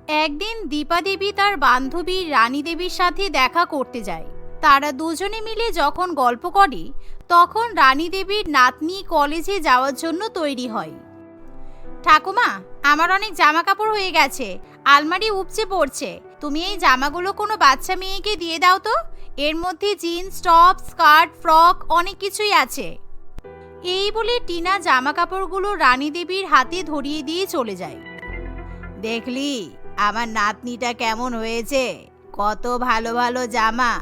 একদিন দীপা দেবী তার বান্ধবী রানী দেবীর সাথে দেখা করতে যায়। তারা দুজনে মিলে যখন গল্প করে তখন রানী দেবীর নাতনি কলেজে যাওয়ার জন্য তৈরি হয়। ঠাকুমা, আমার অনেক জামা কাপড় হয়ে গেছে, আলমারি উপচে পড়ছে। তুমি এই জামাগুলো কোনো বাচ্চা মেয়েকে দিয়ে দাও তো। এর মধ্যে জিন্স, টপ, স্কার্ট, ফ্রক অনেক কিছুই আছে। এই বলে টিনা জামা কাপড়গুলো রানী দেবীর হাতে ধরিয়ে দিয়ে চলে যায়। দেখলি আমার নাতনিটা কেমন হয়েছে? কত ভালো ভালো জামা,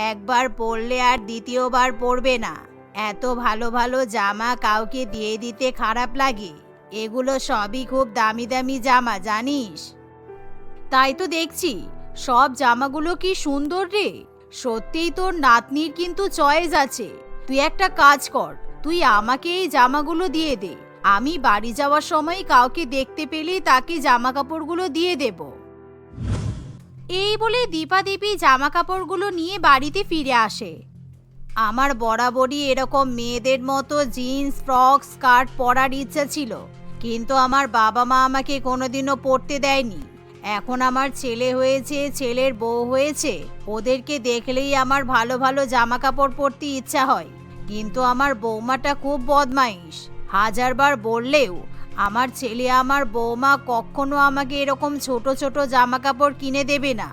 একবার পরলে আর দ্বিতীয়বার পরবে না। এত ভালো ভালো জামা কাউকে দিয়ে দিতে খারাপ লাগে। এগুলো সবই খুব দামি দামি জামা, জানিস? তাই তো দেখছি, সব জামাগুলো কি সুন্দর রে। সত্যিই তোর নাতনির কিন্তু চয়েস আছে। তুই একটা কাজ কর, তুই আমাকে এই জামাগুলো দিয়ে দে। আমি বাড়ি যাওয়ার সময় কাউকে দেখতে পেলেই তাকে জামা কাপড়গুলো দিয়ে দেব। এই বলে দীপা দেবী জামা কাপড়গুলো নিয়ে বাড়িতে ফিরে আসে। আমার বরাবরই এরকম মেয়েদের মতো জিন্স, ফ্রক, স্কার্ট পরার ইচ্ছা ছিল, কিন্তু আমার বাবা মা আমাকে কোনোদিনও পরতে দেয়নি। এখন আমার ছেলে হয়েছে, ছেলের বউ হয়েছে, ওদেরকে দেখলেই আমার ভালো ভালো জামা কাপড় পরতে ইচ্ছা হয়। কিন্তু আমার বৌমাটা খুব বদমাইশ। হাজারবার বললেও আমার ছেলে আমার বৌমা কখনো আমাকে এরকম ছোট ছোট জামা কাপড় কিনে দেবে না।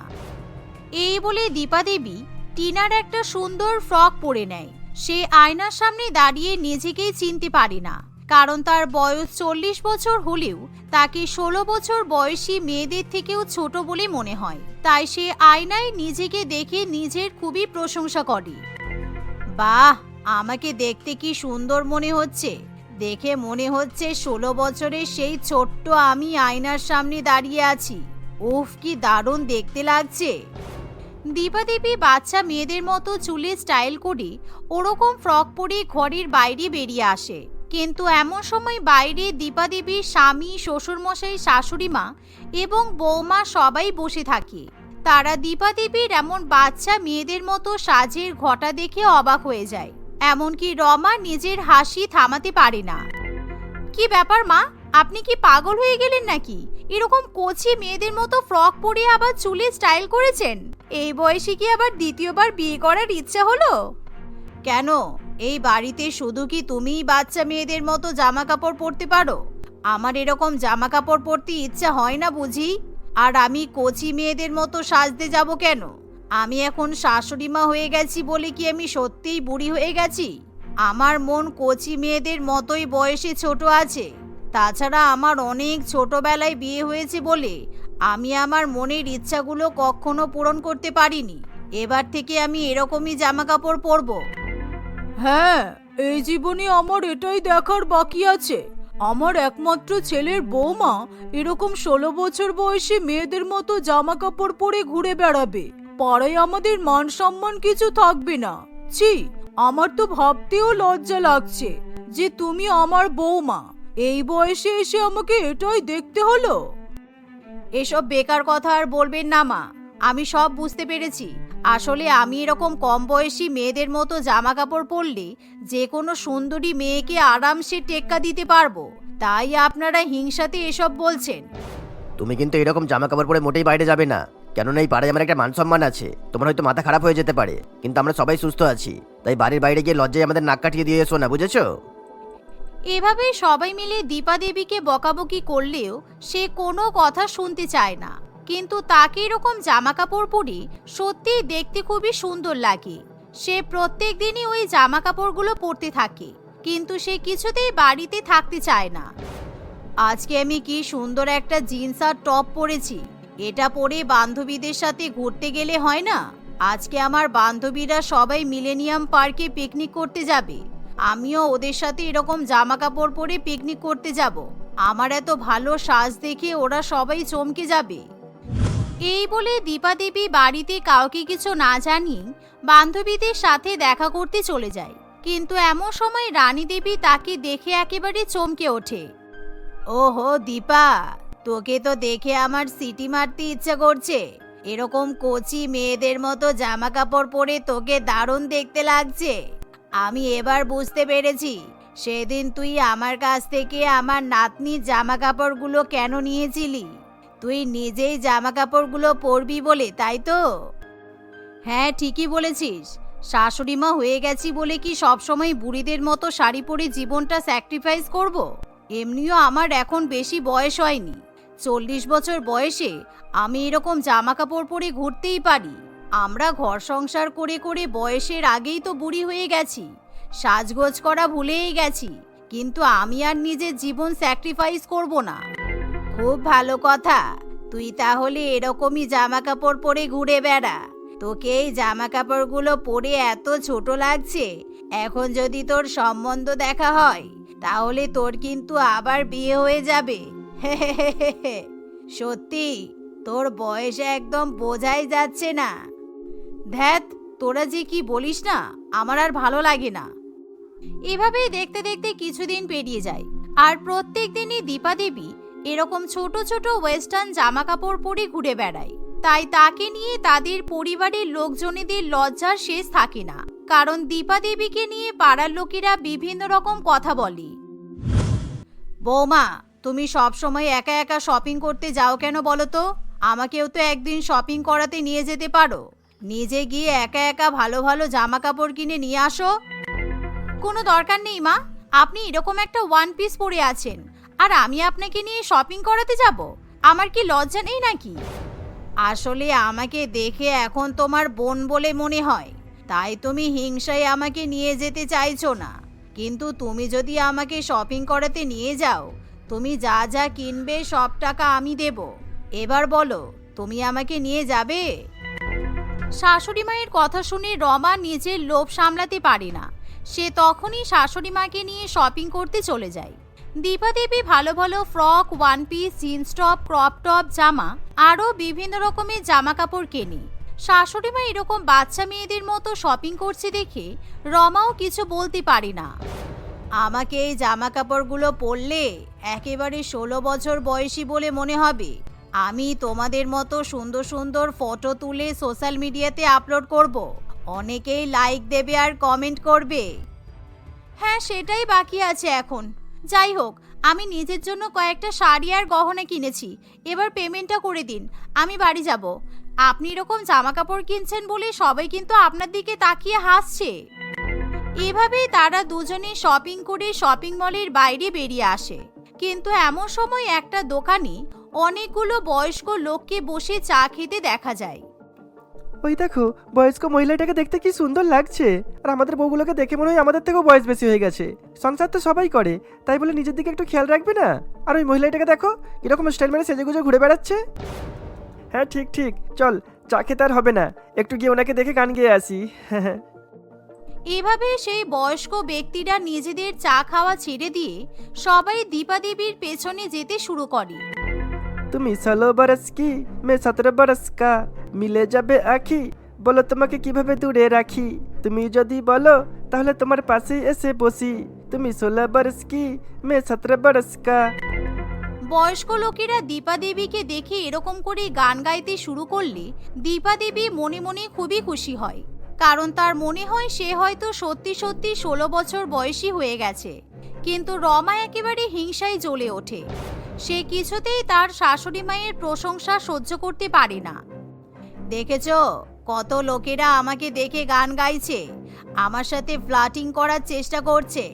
এই বলে দীপা দেবী টিনার একটা সুন্দর ফ্রক পরে নেয়। সে আয়নার সামনে দাঁড়িয়ে নিজেকেই চিনতে পারে না, কারণ তার বয়স 40 বছর হলেও তাকে 16 বছর বয়সী মেয়েদের থেকেও ছোট বলে মনে হয়। তাই সে আয়নায় নিজেকে দেখে নিজের খুবই প্রশংসা করে। বাহ, আমাকে দেখতে কি সুন্দর মনে হচ্ছে। দেখে মনে হচ্ছে 16 বছরের সেই ছোট্ট আমি আয়নার সামনে দাঁড়িয়ে আছি। উফ, কি দারুণ দেখতে লাগছে। দীপা দেবী বাচ্চা মেয়েদের মতো চুলে স্টাইল করে ওরকম ফ্রক পরে ঘরের বাইরে বেরিয়ে আসে। কিন্তু এমন সময় বাইরে দীপা দেবীর স্বামী, শ্বশুরমশাই, শাশুড়ি মা এবং বৌমা সবাই বসে থাকে। তারা দীপা দেবীর এমন বাচ্চা মেয়েদের মতো সাজের ঘটা দেখে অবাক হয়ে যায়। এমনকি রমা নিজের হাসি থামাতে পারে না। কি ব্যাপার মা, আপনি কি পাগল হয়ে গেলেন নাকি? এরকম কচি মেয়েদের মতো ফ্রক পরে আবার চুলে স্টাইল করেছেন? এই বয়সে কি আবার দ্বিতীয়বার বিয়ে করার ইচ্ছা হলো? কেন, এই বাড়িতে শুধু কি তুমিই বাচ্চা মেয়েদের মতো জামা কাপড় পরতে পারো? আমার এরকম জামা কাপড় পরতে ইচ্ছা হয় না বুঝি? আর আমি কচি মেয়েদের মতো সাজতে যাব কেন? আমি এখন শাশুড়ি মা হয়ে গেছি বলে কি আমি সত্যিই বুড়ি হয়ে গেছি? আমার মন কচি মেয়েদের মতোই বয়সে ছোট আছে। তাছাড়া আমার অনেক ছোটবেলায় বিয়ে হয়েছে বলে আমি আমার মনের ইচ্ছাগুলো কখনো পূরণ করতে পারিনি। এবার থেকে আমি এরকমই জামা কাপড় পরবো। হ্যাঁ, এই জীবনে আমার এটাই দেখার বাকি আছে। আমার একমাত্র ছেলের বৌমা এরকম 16 বছর বয়সী মেয়েদের মতো জামা কাপড় পরে ঘুরে বেড়াবে। পাড়ায় আমাদের মান সম্মান কিছু থাকবে না। ছি, আমার তো ভাবতেও লজ্জা লাগছে যে তুমি আমার বৌমা। এই বয়সে এসে আমাকে এটাই দেখতে হলো। এসব বেকার কথা আর বলবেন না মা, আমি সব বুঝতে পেরেছি। আসলে আমি এরকম কম বয়সী মেয়েদের মতো জামা কাপড় পরলে যে কোনো সুন্দরী মেয়েকে আরামসে টেক্কা দিতে পারবো, তাই আপনারা হিংসাতে এসব বলছেন। তুমি কিন্তু এরকম জামা কাপড় পরে মোটেই বাইরে যাবে না, কেননা এই পাড়ায় আমার একটা মান সম্মান আছে। তোমার হয়তো মাথা খারাপ হয়ে যেতে পারে, কিন্তু আমরা সবাই সুস্থ আছি। তাই বাড়ির বাইরে গিয়ে লজ্জায় আমাদের নাক কাটিয়ে দিয়ে এসো না, বুঝেছো? এভাবে সবাই মিলে দীপা দেবীকে বকাবকি করলেও সে কোনো কথা শুনতে চায় না। কিন্তু তাকে এরকম জামা কাপড় পরে সত্যিই দেখতে খুবই সুন্দর লাগে। সে প্রত্যেক দিনই ওই জামা কাপড়গুলো পরতে থাকে, কিন্তু সে কিছুতেই বাড়িতে থাকতে চায় না। আজকে আমি কি সুন্দর একটা জিন্স আর টপ পরেছি, এটা পরে বান্ধবীদের সাথে ঘুরতে গেলে হয় না? আজকে আমার বান্ধবীরা সবাই মিলেনিয়াম পার্কে পিকনিক করতে যাবে, আমিও ওদের সাথে এরকম জামা কাপড় পরে পিকনিক করতে যাব। আমার এত ভালো সাজ দেখে ওরা সবাই চমকে যাবে। এই বলে দীপা দেবী বাড়িতে কাউকে কিছু না জানিয়ে বান্ধবীদের সাথে দেখা করতে চলে যায়। কিন্তু এমন সময় রানী দেবী তাকে দেখে একেবারে চমকে ওঠে। ওহো দীপা, তোকে তো দেখে আমার সিটি মারতে ইচ্ছা করছে। এরকম কচি মেয়েদের মতো জামা কাপড় পরে তোকে দারুণ দেখতে লাগছে। আমি এবার বুঝতে পেরেছি সেদিন তুই আমার কাছ থেকে আমার নাতনির জামা কাপড়গুলো কেন নিয়েছিলি। তুই নিজেই জামা কাপড়গুলো পরবি বলে, তাই তো? হ্যাঁ, ঠিকই বলেছিস। শাশুড়ি মা হয়ে গেছি বলে কি সবসময় বুড়িদের মতো শাড়ি পরে জীবনটা স্যাক্রিফাইস করব? এমনিও আমার এখন বেশি বয়স হয়নি। 40 বছর বয়সে আমি এরকম জামা কাপড় পরে ঘুরতেই পারি। আমরা ঘর সংসার করে করে বয়সের আগেই তো বুড়ি হয়ে গেছি, সাজগোজ করা ভুলেই গেছি। কিন্তু আমি আর নিজের জীবন স্যাক্রিফাইস করব না। খুব ভালো কথা, তুই তাহলে এরকমই জামা কাপড় পরে ঘুরে বেড়া। তোকে এই জামা কাপড়গুলো পরে এত ছোট লাগছে, এখন যদি তোর সম্বন্ধ দেখা হয় তাহলে তোর কিন্তু আবার বিয়ে হয়ে যাবে। সত্যি তোর বয়স একদম বোঝাই যাচ্ছে না। ধ্যাত, তোরা যে কি বলিস না, আমার আর ভালো লাগে না। এভাবেই দেখতে দেখতে কিছুদিন পেরিয়ে যায়, আর প্রত্যেক দিনই দীপা দেবী এরকম ছোট ছোট ওয়েস্টার্ন জামা কাপড় পরে ঘুরে বেড়ায়। তাই তাকে নিয়ে তাদের পরিবারের লোকজনেদের লজ্জার শেষ থাকে না, কারণ দীপা দেবীকে নিয়ে পাড়ার লোকেরা বিভিন্ন রকম কথা বলে। বৌমা, তুমি সব সময় একা একা শপিং করতে যাও কেন বলো তো? আমাকেও তো একদিন শপিং করাতে নিয়ে যেতে পারো। নিজে গিয়ে একা একা ভালো ভালো জামা কাপড় কিনে নিয়ে আসো। কোনো দরকার নেই মা, আপনি এরকম একটা ওয়ান পিস পরে আছেন আর আমি আপনাকে নিয়ে শপিং করাতে যাব? আমার কি লজ্জা নেই নাকি? আসলে আমাকে দেখে এখন তোমার বোন বলে মনে হয়, তাই তুমি হিংসায় আমাকে নিয়ে যেতে চাইছো না। কিন্তু তুমি যদি আমাকে শপিং করাতে নিয়ে যাও, তুমি যা যা কিনবে সব টাকা আমি দেব। এবার বলো, তুমি আমাকে নিয়ে যাবে? শাশুড়ি মায়ের কথা শুনে রমা নিজের লোভ সামলাতে পারে না। সে তখনই শাশুড়ি মাকে নিয়ে শপিং করতে চলে যায়। দীপা দেবী ভালো ভালো frock, one piece, jeans top, crop top, জামা আরও বিভিন্ন রকমের জামা কাপড় কেনে। শাশুড়ি মা এরকম বাচ্চা মেয়েদের মতো শপিং করছে দেখে রমাও কিছু বলতে পারে না। আমাকে এই জামা কাপড়গুলো পরলে একেবারে 16 বছর বয়সী বলে মনে হবে। আমি তোমাদের মতো সুন্দর সুন্দর ফটো তুলে সোশ্যাল মিডিয়াতে আপলোড করব। অনেকেই লাইক দেবে আর কমেন্ট করবে। হ্যাঁ, সেটাই বাকি আছে এখন। যাই হোক, আমি নিজের জন্য কয়েকটা শাড়ি আর গহনা কিনেছি, এবার পেমেন্টটা করে দিন, আমি বাড়ি যাব। আপনি এরকম জামা কাপড় কিনছেন বলে সবাই কিন্তু আপনার দিকে তাকিয়ে হাসছে। এভাবেই তারা দুজনে শপিং করে শপিং মলের বাইরে বেরিয়ে আসে। কিন্তু এমন সময় একটা দোকানে অনেকগুলো বয়স্ক লোককে বসে চা খেতে দেখা যায়। ওই দেখো, বয়স্ক মহিলাটাকে দেখতে কি সুন্দর লাগছে। আর আমাদের বউগুলোকে দেখে মনে হয় আমাদের থেকেও বয়স বেশি হয়ে গেছে। সংসার তো সবাই করে, তাই বলে নিজের দিকে একটু খেয়াল রাখবে না? আর ওই মহিলাটাকে দেখো কিরকম স্টাইল মেরে সেজে গুজে ঘুরে বেড়াচ্ছে। হ্যাঁ, ঠিক ঠিক, চল চা খেতে আর হবে না, একটু গিয়ে ওনাকে দেখে গান গেয়ে আসি। এভাবে সেই বয়স্ক ব্যক্তিরা নিজেদের চা খাওয়া ছেড়ে দিয়ে সবাই দীপা দেবীর পেছনে যেতে শুরু করে। তুমি 16 বরস কি, মে 17 বরস কা, মিলে যাবে আখি, বলো তোমাকে কিভাবে দূরে রাখি। তুমি যদি বলো তাহলে তোমার পাশেই এসে বসি। তুমি 16 বরস কি, মে 17 বরস কা। বয়স্ক লোকেরা দীপা দেবীকে দেখে এরকম করে গান গাইতে শুরু করলে দীপা দেবী মনে মনে খুবই খুশি হয়, কারণ তার মনে হয় সে হয়তো সত্যি সত্যি 16 বছর বয়সী হয়ে গেছে। কিন্তু রমা একেবারে হিংসায় জ্বলে ওঠে। সে কিছুতেই তার শাশুড়ি মায়ের প্রশংসা সহ্য করতে পারে না। দেখেছো, কত লোকেরা আমাকে দেখে গান গাইছে, আমার সাথে ফ্লার্টিং করার চেষ্টা করছে।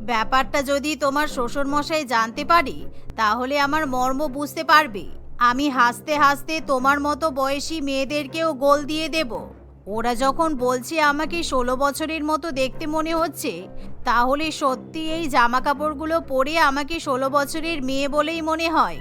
ব্যাপারটা যদি তোমার শ্বশুর মশাই জানতে পারে তাহলে আমার মর্ম বুঝতে পারবে। আমি হাসতে হাসতে তোমার মতো বয়সী মেয়েদেরকেও গোল দিয়ে দেব। ওরা যখন বলছে আমাকে 16 বছরের মতো দেখতে মনে হচ্ছে, তাহলে সত্যি এই জামা কাপড়গুলো পরে আমাকে 16 বছরের মেয়ে বলেই মনে হয়।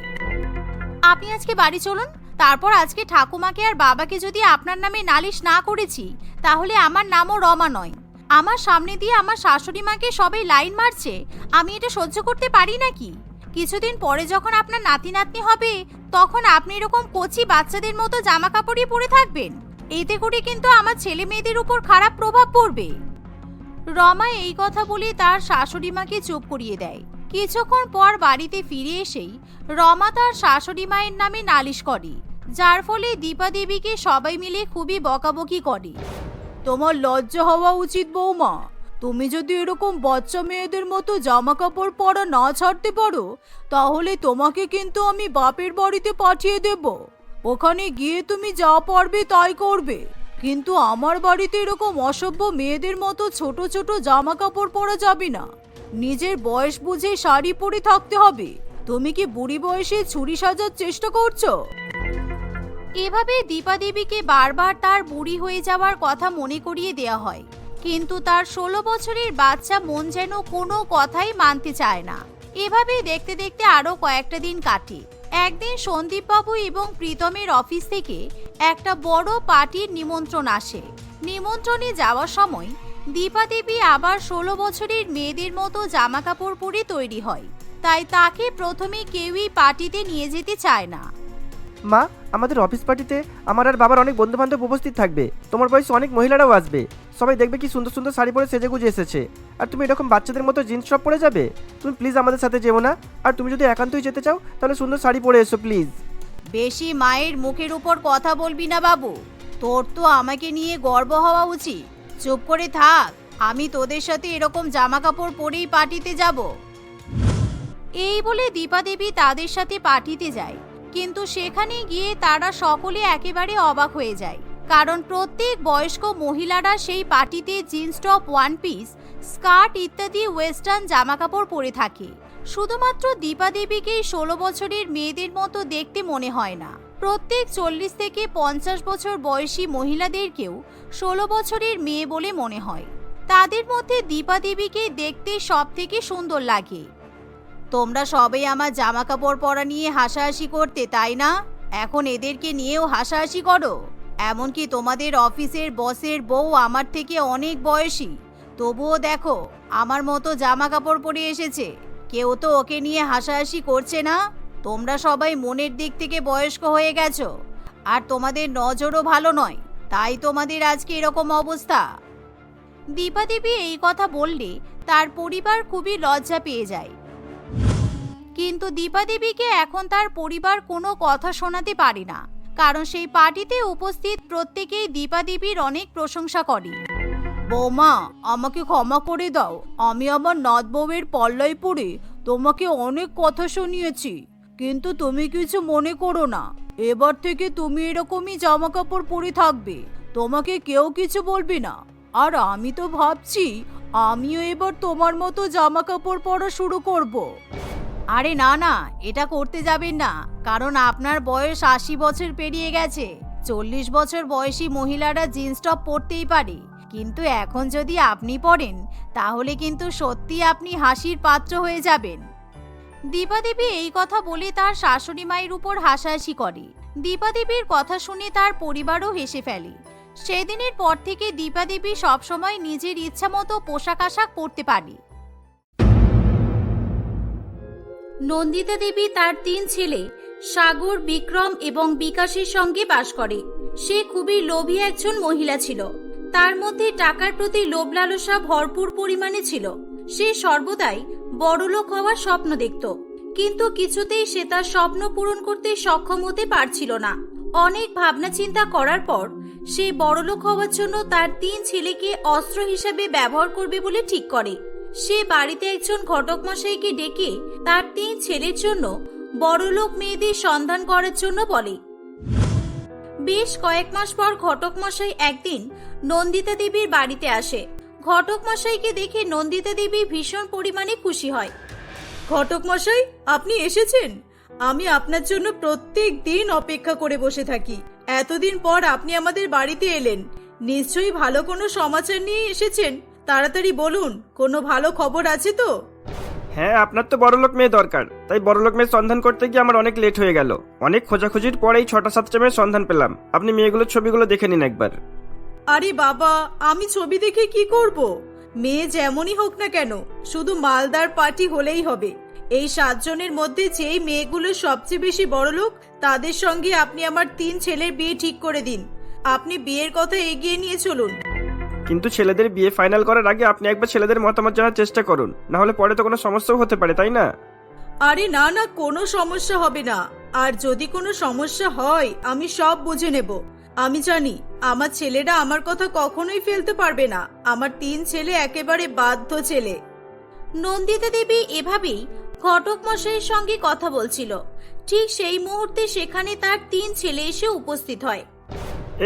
আপনি আজকে বাড়ি চলুন, তারপর আজকে ঠাকুমাকে আর বাবাকে যদি আপনার নামে নালিশ না করেছি তাহলে আমার নামও রমা নয়। আমার সামনে দিয়ে আমার শাশুড়ি মাকে সবাই লাইন মারছে, আমি এটা সহ্য করতে পারি নাকি? কিছুদিন পরে যখন আপনার নাতি নাতনি হবে তখন আপনি এরকম কচি বাচ্চাদের মতো জামা কাপড়ই পরে থাকবেন। এতে করে কিন্তু আমার ছেলে মেয়েদের উপর খারাপ প্রভাব পড়বে। রমা এই কথা বলে তার শাশুড়ি মাকে চুপ করিয়ে দেয়। কিছুক্ষণ পর বাড়িতে ফিরে এসেই রমা তার শাশুড়ি মায়ের নামে নালিশ করে, যার ফলে দীপা দেবীকে সবাই মিলে খুবই বকাবকি করে। তোমার লজ্জা হওয়া উচিত বৌমা, তুমি যদি এরকম বাচ্চা মেয়েদের মতো জামা কাপড় পরা না ছাড়তে পারো, তাহলে তোমাকে কিন্তু আমি বাপের বাড়িতে পাঠিয়ে দেব। ওখানে গিয়ে তুমি যা পারবে তাই করবে, কিন্তু আমার বাড়িতে এরকম অসভ্য মেয়েদের মতো ছোট ছোট জামা কাপড় পরা যাবে না। নিজের বয়স বুঝে শাড়ি পরে থাকতে হবে। তুমি কি বুড়ি বয়সে ছুরি সাজার চেষ্টা করছো? এভাবে দীপা দেবীকে বারবার তার বুড়ি হয়ে যাওয়ার কথা মনে করিয়ে দেয়া হয়, কিন্তু তার 16 বছরের বাচ্চা মন যেন কোনো কথাই মানতে চায় না। এভাবে দেখতে দেখতে আরো কয়েকটা দিন কাটে। একদিন সন্দীপবাবু এবং প্রীতমের অফিস থেকে একটা বড় পার্টির নিমন্ত্রণ আসে। নিমন্ত্রণে যাওয়ার সময় দীপা দেবী আবার 16 বছরের মেয়েদের মতো জামা কাপড় পরে তৈরি হয়, তাই তাকে প্রথমে কেউই পার্টিতে নিয়ে যেতে চায় না। মা, আমাদের অফিস পার্টিতে আমার আর বাবার অনেক বন্ধু বান্ধব উপস্থিত থাকবে। তোমার বয়সে অনেক মহিলারাও আসবে। সবাই দেখবে কি সুন্দর সুন্দর শাড়ি পরে সেজে গুজে এসেছে, আর তুমি এরকম বাচ্চাদের মতো জিন্স টপ পরে যাবে। তুমি প্লিজ আমাদের সাথে যেও না, আর তুমি যদি একান্তই যেতে চাও তাহলে সুন্দর শাড়ি পরে এসো প্লিজ। বেশি মায়ের মুখের উপর কথা বলবি না বাবু, তোর তো আমাকে নিয়ে গর্ব হওয়া উচিত। চুপ করে থাক, আমি তোদের সাথে এরকম জামা কাপড় পরেই পার্টিতে যাব। এই বলে দীপা দেবী তাদের সাথে পার্টিতে যায়, কিন্তু সেখানে গিয়ে তারা সকলে একেবারে অবাক হয়ে যায়, কারণ প্রত্যেক বয়স্ক মহিলারা সেই পার্টিতে jeans top, one piece, skirt ইত্যাদি ওয়েস্টার্ন জামা কাপড় পরে থাকে। শুধুমাত্র দীপা দেবীকেই 16 বছরের মেয়েদের মতো দেখতে মনে হয় না। প্রত্যেক 40 থেকে 50 বছর বয়সী মহিলাদেরকেও 16 বছরের মেয়ে বলে মনে হয়। তাদের মধ্যে দীপা দেবীকে দেখতে সব থেকে সুন্দর লাগে। তোমরা সবাই আমার জামা কাপড় পরা নিয়ে হাসাহাসি করতে, তাই না? এখন এদেরকে নিয়েও হাসাহাসি করো। এমনকি তোমাদের অফিসের বসের বউ আমার থেকে অনেক বয়সী, তবুও দেখো আমার মতো জামা কাপড় পরে এসেছে। কেউ তো ওকে নিয়ে হাসাহাসি করছে না। তোমরা সবাই মনের দিক থেকে বয়স্ক হয়ে গেছো, আর তোমাদের নজরও ভালো নয়, তাই তোমাদের আজকে এরকম অবস্থা। দীপা দেবী এই কথা বললে তার পরিবার খুবই লজ্জা পেয়ে যায়, কিন্তু দীপা দেবীকে এখন তার পরিবার কোনো কথা শোনাতে পারে না, কারণ সেই পার্টিতে উপস্থিত প্রত্যেকেই দীপা দেবীর অনেক প্রশংসা করে। বৌমা, আমাকে ক্ষমা করে দাও। আমি আমার নাত বউয়ের পল্লায় পড়ে তোমাকে অনেক কথা শুনিয়েছি, কিন্তু তুমি কিছু মনে করো না। এবার থেকে তুমি এরকমই জামা কাপড় পরে থাকবে, তোমাকে কেউ কিছু বলবে না। আর আমি তো ভাবছি আমিও এবার তোমার মতো জামা কাপড় পরা শুরু করব। আরে না না, এটা করতে যাবেন না, কারণ আপনার বয়স 80 বছর পেরিয়ে গেছে। 40 বছর বয়সী মহিলারা জিন্স টপ পরতেই পারে, কিন্তু এখন যদি আপনি পরেন তাহলে কিন্তু সত্যি আপনি হাসির পাত্র হয়ে যাবেন। দীপা দেবী এই কথা বলে তার শাশুড়ি মায়ের উপর হাসাহাসি করে। দীপা দেবীর কথা শুনে তার পরিবারও হেসে ফেলে। সেদিনের পর থেকে দীপা দেবী সবসময় নিজের ইচ্ছা মতো পোশাক আশাক পরতে পারে। নন্দিতা দেবী তার 3 ছেলে সাগর, বিক্রম এবং বিকাশের সঙ্গে বাস করে। সে খুবই লোভী একজন মহিলা ছিল। তার মধ্যে টাকার প্রতি লোভ লালসা ভরপুর পরিমাণে ছিল। সে সর্বদাই বড়লোক হওয়ার স্বপ্ন দেখত, কিন্তু কিছুতেই সে তার স্বপ্ন পূরণ করতে সক্ষম হতে পারছিল না। অনেক ভাবনা চিন্তা করার পর সে বড়লোক হওয়ার জন্য তার 3 ছেলেকে অস্ত্র হিসেবে ব্যবহার করবে বলে ঠিক করে। সে বাড়িতে একজন ঘটক মশাইকে ডেকে তার 3 ছেলের জন্য বড়লোক মেয়েদের সন্ধান করার জন্য বলে। বেশ কয়েক মাস পর ঘটক মশাই একদিন নন্দিতা দেবীর বাড়িতে আসে। ঘটক মশাইকে দেখে নন্দিতা দেবী ভীষণ পরিমাণে খুশি হয়। ঘটক মশাই, আপনি এসেছেন। আমি আপনার জন্য প্রত্যেক দিন অপেক্ষা করে বসে থাকি। এতদিন পর আপনি আমাদের বাড়িতে এলেন, নিশ্চয়ই ভালো কোনো সমাচার নিয়ে এসেছেন। তাড়াতাড়ি বলুন, কোনো ভালো খবর আছে তো? হ্যাঁ, আপনার তো বড়লোক মেয়ে দরকার, তাই বড়লোক মেয়ের সন্ধান করতে গিয়ে আমার অনেক লেট হয়ে গেল। অনেক খোঁজাখুঁজির পর এই 6টা-7টা মেয়ের সন্ধান পেলাম। আপনি মেয়েগুলোর ছবিগুলো দেখে নিন একবার। আরে বাবা, আমি ছবি দেখে কি করব? মেয়ে যেমনই হোক না কেন, শুধু মালদার পার্টি হলেই হবে। এই 7 জনের মধ্যে যেই মেয়েগুলো সবচেয়ে বেশি বড়লোক, তাদের সঙ্গে আপনি আমার 3 ছেলের বিয়ে ঠিক করে দিন। আপনি বিয়ের কথা এগিয়ে নিয়ে চলুন। কিন্তু ছেলেদের বিয়ে ফাইনাল করার আগে আপনি একবার ছেলেদের মতামত জানার চেষ্টা করুন, না হলে পরে তো কোনো সমস্যাও হতে পারে, তাই না? আরে না না, কোনো সমস্যা হবে না। আর যদি কোনো সমস্যা হয় আমি সব বুঝে নেব। আমি জানি আমার ছেলেরা আমার কথা কখনোই ফেলতে পারবে না। আমার 3 ছেলে একেবারে বাধ্য ছেলে। নন্দিতা দেবী এভাবেই ঘটক মশাইয়ের সঙ্গে কথা বলছিল। ঠিক সেই মুহূর্তে সেখানে তার 3 ছেলে এসে উপস্থিত হয়।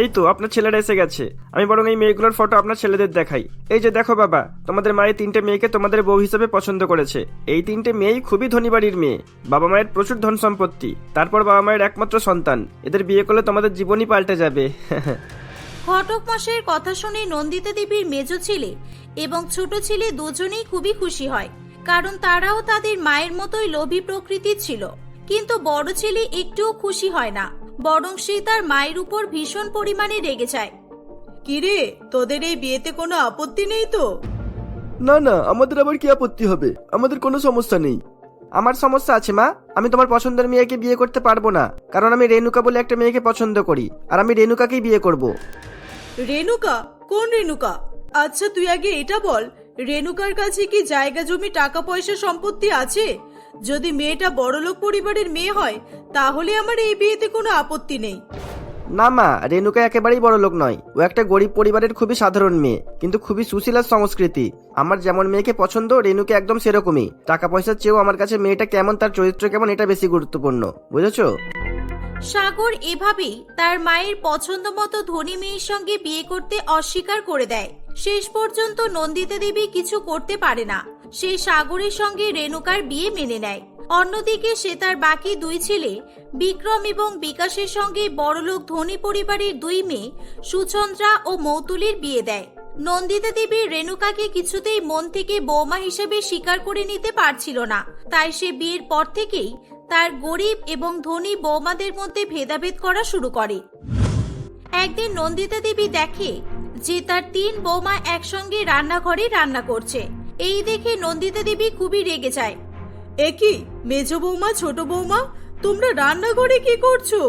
এই তো আপনার ছেলেরা এসে গেছে। আমি বরং এই মেয়েগুলোর ফটো আপনার ছেলেদের দেখাই। এই যে দেখো বাবা, তোমাদের মায়ের 3টে মেয়েকে তোমাদের বউ হিসেবে পছন্দ করেছে। এই 3টে মেয়েই খুবই ধনী বাড়ির মেয়ে। বাবা মায়ের প্রচুর ধন সম্পত্তি, তারপর বাবা মায়ের একমাত্র সন্তান। এদের বিয়ে করলে তোমাদের জীবনই পাল্টে যাবে। ঘটক মশাইয়ের কথা শুনে নন্দিতা দেবীর মেজ ছেলে এবং ছোট ছেলে দুজনেই খুবই খুশি হয়, কারণ তারাও তাদের মায়ের মতোই লোভী প্রকৃতির ছিল। কিন্তু বড় ছেলে একটুও খুশি হয় না, বরং সে তার মায়ের উপর ভীষণ পরিমাণে রেগে যায়। কিরে, তোদের এই বিয়েতে কোনো আপত্তি নেই তো? না না, আমাদের আবার কি আপত্তি হবে? আমাদের কোনো সমস্যা নেই। আমার সমস্যা আছে মা। আমি তোমার পছন্দের মেয়েকে বিয়ে করতে পারবো না, কারণ আমি রেণুকা বলে একটা মেয়েকে পছন্দ করি, আর আমি রেণুকাকেই বিয়ে করব। রেণুকা? কোন রেণুকা? আচ্ছা তুই আগে এটা বল, রেণুকার কাছে কি জায়গা জমি টাকা পয়সা সম্পত্তি আছে? যদি মেয়েটা বড়লোক পরিবারের মেয়ে হয় তাহলে আমার এই বিয়েতে কোনো আপত্তি নেই। না মা, রেণুকা একেবারেই বড় লোক নয়। ও একটা গরিব পরিবারের খুবই সাধারণ মেয়ে, কিন্তু খুবই সুশীলার সংস্কৃতি। আমার যেমন মেয়েকে পছন্দ, রেণুকা একদম সেরকমই। টাকা পয়সার চেয়েও আমার কাছে মেয়েটা কেমন, তার চরিত্র কেমন, এটা বেশি গুরুত্বপূর্ণ, বুঝেছো? সাগর এভাবেই তার মায়ের পছন্দ মতো ধনী মেয়ের সঙ্গে বিয়ে করতে অস্বীকার করে দেয়। শেষ পর্যন্ত নন্দিতা দেবী কিছু করতে পারে না, সে সাগরের সঙ্গে রেণুকার বিয়ে মেনে নেয়। অন্যদিকে সে তার বাকি 2 ছেলে বিক্রম এবং বিকাশের সঙ্গে বড়লোক ধনী পরিবারের 2 মেয়ে সুচন্দ্রা ও মৌতুলির বিয়ে দেয়। নন্দিতা দেবী রেণুকাকে কিছুতেই মন থেকে বৌমা হিসেবে স্বীকার করে নিতে পারছিল না, তাই সে বিয়ের পর থেকেই তার গরিব এবং ধনী বৌমাদের মধ্যে ভেদাভেদ করা শুরু করে। একদিন নন্দিতা দেবী দেখে যে তার 3 বৌমা একসঙ্গে রান্নাঘরে রান্না করছে। এই দেখে নন্দিতা দেবী খুবই রেগে যায়। একই মেজ বৌমা, ছোট বৌমা, তোমরা রান্নাঘরে কি করছো?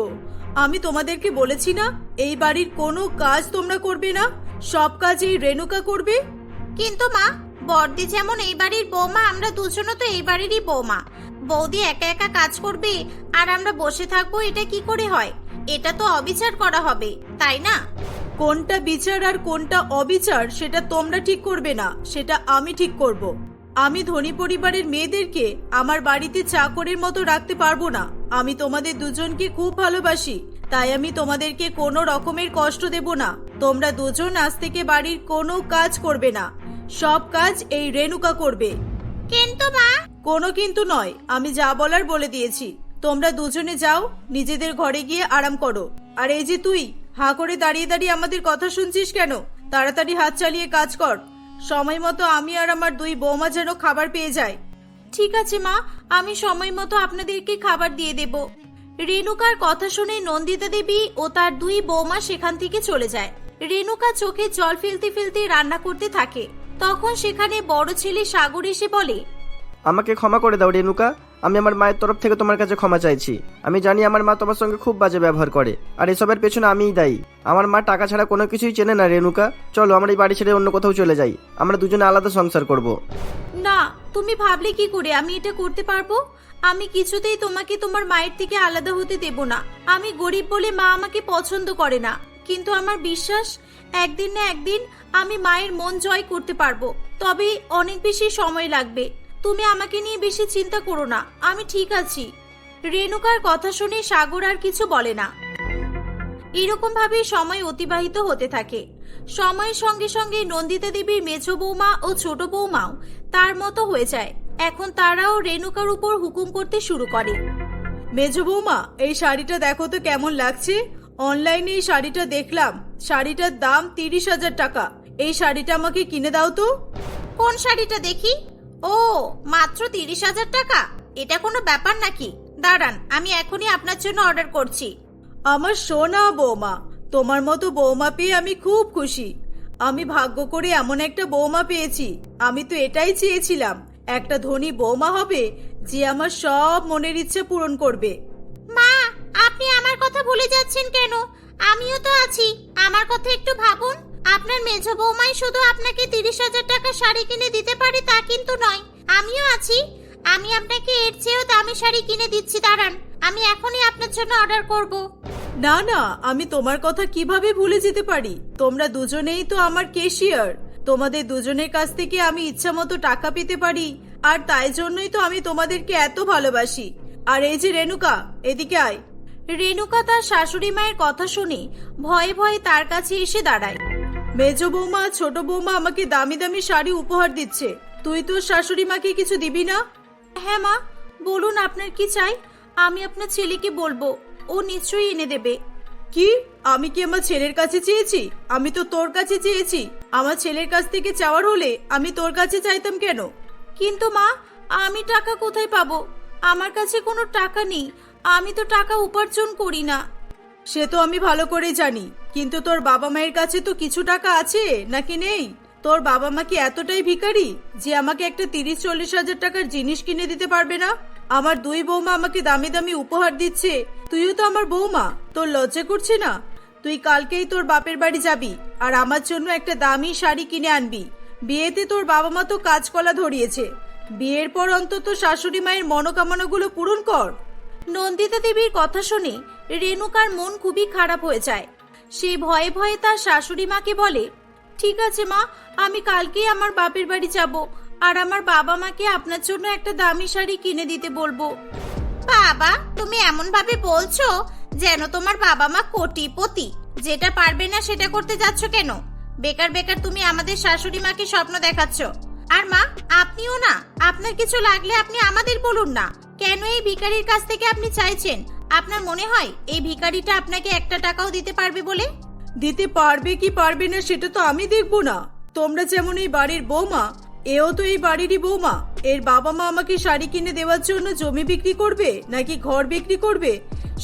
আমি তোমাদেরকে বলেছি না এই বাড়ির কোনো কাজ তোমরা করবে না, সব কাজ এই রেণুকা করবে। কিন্তু মা, বড়দি যেমন এই বাড়ির বৌমা, আমরা দুজনও তো এই বাড়িরই বৌমা। বৌদি একা একা কাজ করবে আর আমরা বসে থাকবো, এটা কি করে হয়? এটা তো অবিচার করা হবে, তাই না? কোনটা বিচার আর কোনটা অবিচার সেটা তোমরা ঠিক করবে না, সেটা আমি ঠিক করব। আমি ধনী পরিবারের মেয়েদেরকে আমার বাড়িতে চাকরের মতো রাখতে পারবো না। আমি তোমাদের দুজনকে খুব ভালোবাসি, তাই আমি তোমাদেরকে কোনো রকমের কষ্ট দেব না। তোমরা দুজন আজ থেকে বাড়ির কোনো কাজ করবে না, সব কাজ এই রেণুকা করবে। কিন্তু মা, কোনো কিন্তু নয়, আমি যা বলার বলে দিয়েছি। তোমরা দুজনে যাও, নিজেদের ঘরে গিয়ে আরাম করো। আর এই যে তুই হাঁ করে দাঁড়িয়ে দাঁড়িয়ে আমাদের কথা শুনছিস কেন? তাড়াতাড়ি হাত চালিয়ে কাজ কর, সময় মতো আমি আর আমার 2 বৌমা যেন খাবার পেয়ে যায়। ঠিক আছে মা, আমি সময় মতো আপনাদেরকে খাবার দিয়ে দেব। রেণুকার কথা শুনে নন্দিতা দেবী ও তার 2 বৌমা সেখান থেকে চলে যায়। রেণুকা চোখে জল ফেলতে ফেলতে রান্না করতে থাকে। তখন সেখানে বড় ছেলে সাগর এসে বলে, আমাকে ক্ষমা করে দাও রেণুকা, আমি আমার মায়ের তরফ থেকে তোমার কাছে ক্ষমা চাইছি। আমি জানি আমার মা তোমার সঙ্গে খুব বাজে ব্যবহার করে, আর এসবের পেছনে আমিই দায়ী। আমার মা টাকা ছাড়া কোনো কিছুই চেনে না রেণুকা। চলো আমরা এই বাড়ি ছেড়ে অন্য কোথাও চলে যাই, আমরা দুজনে আলাদা সংসার করব। না, তুমি ভাবলে কি করে আমি এটা করতে পারবো? আমি কিছুতেই তোমাকে তোমার মায়ের থেকে আলাদা হতে দেব না। আমি গরিব বলে মা আমাকে পছন্দ করে না, কিন্তু আমার বিশ্বাস একদিন না একদিন আমি মায়ের মন জয় করতে পারবো, তবে অনেক বেশি সময় লাগবে। তুমি আমাকে নিয়ে বেশি চিন্তা করো না, আমি ঠিক আছি। রেণুকার কথা শুনে সাগর আর কিছু বলে না। এরকম ভাবে সময় অতিবাহিত হতে থাকে। সময়ের সঙ্গে সঙ্গে নন্দিতা দেবীর মেজ বৌমা ও ছোট বৌমাও তার মতো হয়ে যায়। এখন তারাও রেণুকার উপর হুকুম করতে শুরু করে। মেজ বৌমা, এই শাড়িটা দেখো তো কেমন লাগছে। অনলাইনে এই শাড়িটা দেখলাম, শাড়িটার দাম 30,000 টাকা। এই শাড়িটা আমাকে কিনে দাও তো। কোন শাড়িটা দেখি? ও, মাত্র 30,000 টাকা? এটা কোনো ব্যাপার নাকি? দাঁড়ান, আমি এখনই আপনার জন্য অর্ডার করছি। আমার সোনা বৌমা, তোমার মতো বৌমা পেয়ে আমি খুব খুশি। আমি ভাগ্য করে এমন একটা বৌমা পেয়েছি। আমি তো এটাই চেয়েছিলাম, একটা ধনী বৌমা হবে যে আমার সব মনের ইচ্ছে পূরণ করবে। মা, আপনি আমার কথা ভুলে যাচ্ছেন কেন? আমিও তো আছি, আমার কথা একটু ভাবুন। আপনার মেজ বৌমাই শুধু আপনাকে 30,000 টাকা শাড়ি কিনে দিতে পারে তা কিন্তু নয়, আমিও আছি। আমি আপনাকে এর চেয়েও দামি শাড়ি কিনে দিচ্ছি, দাঁড়ান, আমি এখনই আপনার জন্য অর্ডার করব। না না, আমি তোমার কথা কিভাবে ভুলে যেতে পারি? তোমরা দুজনেই তো আমার ক্যাশিয়ার। তোমাদের দুজনের কাছ থেকে আমি ইচ্ছা মতো টাকা পেতে পারি, আর তাই জন্যই তো আমি তোমাদেরকে এত ভালোবাসি। আর এই যে রেণুকা, এদিকে আয়। রেণুকা তার শাশুড়ি মায়ের কথা শুনে ভয়ে ভয়ে তার কাছে এসে দাঁড়ায়। মেজ বৌমা, ছোট বৌমা আমাকে দামি দামি শাড়ি উপহার দিচ্ছে, তুই তোর শাশুড়ি মাকে কিছু দিবি না? হ্যাঁ মা, বলুন আপনার কি চাই, আমি আপনার ছেলেকে বলবো, ও নিশ্চয়ই এনে দেবে। কি? আমি কি আমার ছেলের কাছে চেয়েছি? আমি তো তোর কাছে চেয়েছি। আমার ছেলের কাছ থেকে চাওয়ার হলে আমি তোর কাছে চাইতাম কেন? কিন্তু মা, আমি টাকা কোথায় পাবো? আমার কাছে কোনো টাকা নেই, আমি তো টাকা উপার্জন করি না। সে তো আমি ভালো করে জানি, কিন্তু তোর বাবা মায়ের কাছে তো কিছু টাকা আছে নাকি নেই? তোর বাবা মা কি এতটাই ভিখারি যে আমাকে একটা 30-40 হাজার টাকার জিনিস কিনে দিতে পারবে না? আমার দুই বৌমা আমাকে দামি দামি উপহার দিচ্ছে, তুইও তো আমার বৌমা, তোর লজ্জা করছে না? তুই কালকেই তোর বাপের বাড়ি যাবি আর আমার জন্য একটা দামি শাড়ি কিনে আনবি। বিয়েতে তোর বাবা মা তো কাজকলা ধরিয়েছে, বিয়ের পর অন্তত শাশুড়ি মায়ের মনোকামনাগুলো পূরণ কর। নন্দিতা দেবীর কথা শুনে রেণুকার মন খুবই খারাপ হয়ে যায়। সে ভয়ে ভয়ে তার শাশুড়ি মাকে বলে, ঠিক আছে মা, আমি কালকেই আমার বাপের বাড়ি যাব আর আমার বাবা মাকে আপনার জন্য একটা দামি শাড়ি কিনে দিতে বলবো। বাবা, তুমি এমন ভাবে বলছো যেন তোমার বাবা মা কোটিপতি, যেটা পারবে না সেটা করতে যাচ্ছ কেন? বেকার বেকার তুমি আমাদের শাশুড়ি মাকে স্বপ্ন দেখাচ্ছ। আর মা, আপনিও না, আপনার কিছু লাগলে আপনি আমাদের বলুন না, কেন এই ভিখারির কাছ থেকে আপনি চাইছেন? আপনার মনে হয় এই ভিখারিটা আপনাকে একটা টাকাও দিতে পারবে বলে? দিতে পারবে কি পারবে না সেটা তো আমি দেখবো না। তোমরা যেমন এই বাড়ির বৌমা, এও তো এই বাড়িরই বৌমা। এর বাবা মা আমাকে শাড়ি কিনে দেওয়ার জন্য জমি বিক্রি করবে নাকি ঘর বিক্রি করবে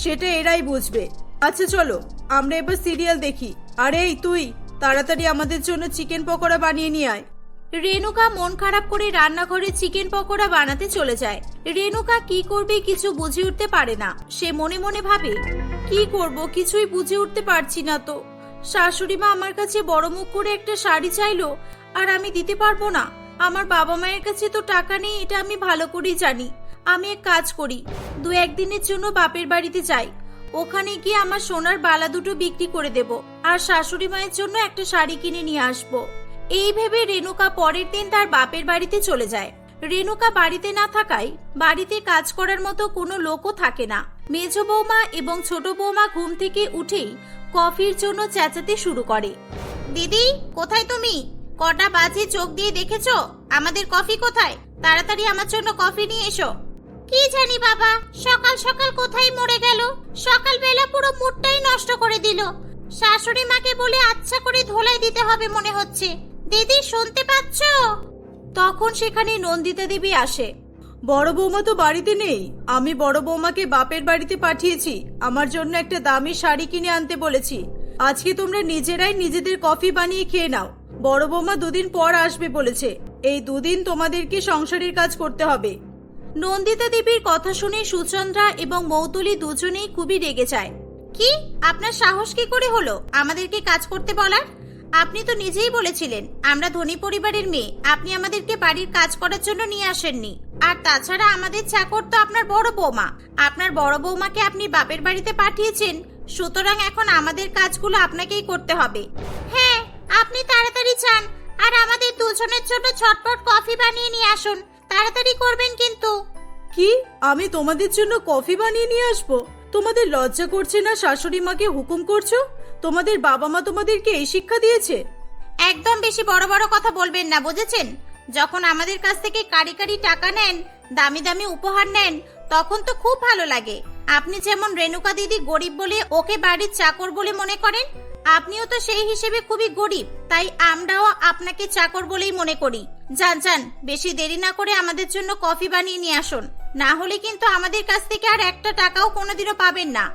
সেটা এরাই বুঝবে। আচ্ছা চলো, আমরা এবার সিরিয়াল দেখি। আর এই তুই তাড়াতাড়ি আমাদের জন্য চিকেন পকোড়া বানিয়ে নিয়ে আয়। রেণুকা মন খারাপ করে রান্নাঘরে চিকেন পকোড়া বানাতে চলে যায়। রেণুকা কি করবে কিছু বুঝে উঠতে পারে না। সে মনে মনে ভাবে, কি করব কিছুই বুঝে উঠতে পারছি না তো। শাশুড়ি মা আমার কাছে বড় মুখ করে একটা শাড়ি চাইলো আর আমি দিতে পারবো না। আমার বাবা মায়ের কাছে তো টাকা নেই, এটা আমি ভালো করেই জানি। আমি এক কাজ করি, 2-1 দিনের জন্য বাপের বাড়িতে যাই, ওখানে গিয়ে আমার সোনার বালা দুটো বিক্রি করে দেব আর শাশুড়ি মায়ের জন্য একটা শাড়ি কিনে নিয়ে আসবো। এই ভেবে রেণুকা পরের দিন তার বাপের বাড়িতে চলে যায়। রেণুকা বাড়িতে না থাকায় বাড়িতে কাজ করার মতো কোনো লোকও থাকে না। মেজ বৌমা এবং ছোট বৌমা ঘুম থেকে উঠেই কফির জন্য চেঁচাতে শুরু করে। দিদি, কোথায় তুমি? কটা বাজে চোখ দিয়ে দেখেছো? আমাদের কফি কোথায়? তাড়াতাড়ি আমার জন্য কফি নিয়ে এসো। কি জানি বাবা, সকাল সকাল কোথায় মরে গেল, সকালবেলা পুরো মুডটাই নষ্ট করে দিল। শাশুড়ি মাকে বলে আচ্ছা করে ধোলাই দিতে হবে মনে হচ্ছে। দিদি, শুনতে পাচ্ছ? তখন সেখানে নন্দিতা দেবী আসে। বড় বৌমা তো বাড়িতে নেই, আমি বড় বৌমাকে বাপের বাড়িতে পাঠিয়েছি, আমার জন্য একটা দামি শাড়ি কিনে আনতে বলেছি। আজকে তোমরা নিজেরাই নিজেদের কফি বানিয়ে খেয়ে নাও। বড় বৌমা 2 দিন পর আসবে বলেছে, এই 2 দিন তোমাদেরকে সংসারের কাজ করতে হবে। নন্দিতা দেবীর কথা শুনে সুচন্দ্রা এবং মৌতলি দুজনেই খুবই রেগে যায়। কি, আপনার সাহস কি করে হলো আমাদেরকে কাজ করতে বলার? আপনি তো নিজেই বলেছিলেন আমরা ধনী পরিবারের মেয়ে, আপনি আমাদেরকে বাড়ির কাজ করার জন্য নিয়ে আসেননি। আর তাছাড়া আমাদের চাকর তো আপনার বড় বৌমা, আপনার বড় বৌমাকে আপনি বাপের বাড়িতে পাঠিয়েছেন, সুতরাং এখন আমাদের কাজগুলো আপনাকেই করতে হবে। হ্যাঁ, আপনি তাড়াতাড়ি চান আর আমাদের দুজনের জন্য ঝটপট কফি বানিয়ে নিয়ে আসুন, তাড়াতাড়ি করবেন কিন্তু। কি, আমি তোমাদের জন্য কফি বানিয়ে নিয়ে আসবো? তোমাদের লজ্জা করছে না শাশুড়ি মাকে হুকুম করছো? তোমাদের বাবা মা তোমাদেরকে এই শিক্ষা দিয়েছে? একদম বেশি বড় বড় কথা বলবেন না, বুঝেছেন? যখন আমাদের কাছ থেকে কারি কারি টাকা নেন, দামি দামি উপহার নেন, তখন তো খুব ভালো লাগে। আপনি যেমন রেণুকা দিদি গরিব বলে ওকে বাড়ির চাকর বলে মনে করেন, আপনিও তো সেই হিসেবে খুবই গরিব, তাই আমরাও আপনাকে চাকর বলেই মনে করি। যান যান, বেশি দেরি না করে আমাদের জন্য কফি বানিয়ে নিয়ে আসুন, না হলে কিন্তু আমাদের কাছ থেকে আর একটা টাকাও কোনোদিনও পাবেন না।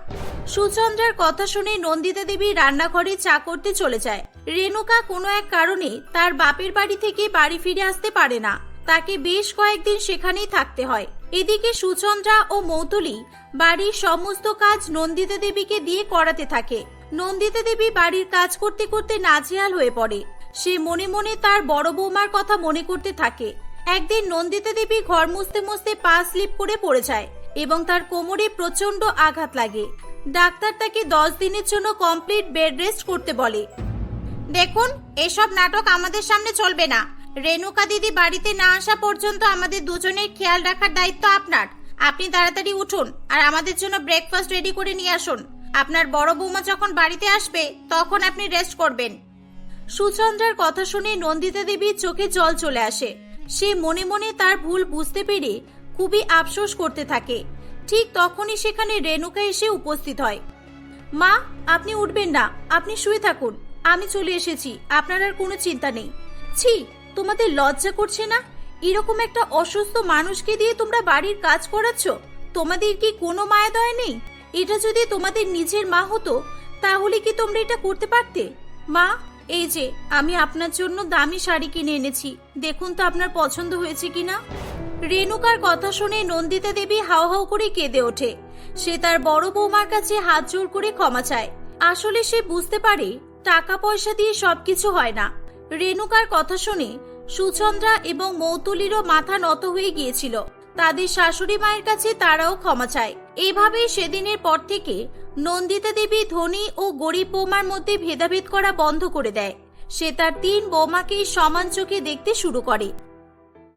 সুচন্দ্রার কথা শুনে নন্দিতা দেবী রান্নাঘরে চা করতে চলে যায়। রেণুকা কোনো এক কারণে তার বাপের বাড়ি থেকে বাড়ি ফিরে আসতে পারে না, তাকে বেশ কয়েকদিন সেখানেই থাকতে হয়। এদিকে সুচন্দ্রা ও মৌতলি বাড়ির সমস্ত কাজ নন্দিতা দেবীকে দিয়ে করাতে থাকে। নন্দিতা দেবী বাড়ির কাজ করতে করতে নাজেহাল হয়ে পড়ে। সে মনে মনে তার বড় বৌমার কথা মনে করতে থাকে। একদিন নন্দিতা দেবী ঘর মুছতে মুছতে পা স্লিপ করে পড়ে যায় এবং তার কোমরে প্রচন্ড আঘাত লাগে। ডাক্তার তাকে 10 দিনের জন্য কমপ্লিট বেড রেস্ট করতে বলে। দেখুন, এসব নাটক আমাদের সামনে চলবে না। রেণুকা দিদি বাড়িতে না আসা পর্যন্ত আমাদের দুজনের খেয়াল রাখার দায়িত্ব আপনার। আপনি তাড়াতাড়ি উঠুন আর আমাদের জন্য ব্রেকফাস্ট রেডি করে নিয়ে আসুন। আপনার বড় বৌমা যখন বাড়িতে আসবে তখন আপনি রেস্ট করবেন। সুচন্দ্রার কথা শুনে নন্দিতা দেবীর চোখে জল চলে আসে। সে মনে মনে তার ভুল বুঝতে পেরে খুবই আফসোস করতে থাকে। ঠিক তখনই সেখানে রেণুকা এসে উপস্থিত হয়। মা, আপনি উঠবেন না, আপনি শুয়ে থাকুন, আমি চলে এসেছি, আপনার আর কোনো চিন্তা নেই। ছি, তোমাদের লজ্জা করছে না? এরকম একটা অসুস্থ মানুষকে দিয়ে তোমরা বাড়ির কাজ করাচ্ছ? তোমাদের কি কোনো মায়া দয়া নেই? এটা যদি তোমাদের নিজের মা হতো তাহলে কি তোমরা এটা করতে পারতে? মা, এই যে আমি আপনার জন্য দামি শাড়ি কিনে এনেছি, দেখুন তো আপনার পছন্দ হয়েছে কিনা। রেণুকার কথা শুনে নন্দিতা দেবী হাউ হাউ করে কেঁদে ওঠে। সে তার বড় বৌমার কাছে হাত জোড় করে ক্ষমা চায়। আসলে সে বুঝতে পারে টাকা পয়সা দিয়ে সবকিছু হয় না। রেণুকার কথা শুনে সুচন্দ্রা এবং মৌতুলিরও মাথা নত হয়ে গিয়েছিল। তাদের শাশুড়ি মায়ের কাছে তারাও ক্ষমা চায়। এভাবেই সেদিনের পর থেকে নন্দিতা দেবী ধনী ও গরিব বৌমার মধ্যে ভেদাভেদ করা বন্ধ করে দেয়। সে তার 3 বৌমাকেই সমান চোখে দেখতে শুরু করে।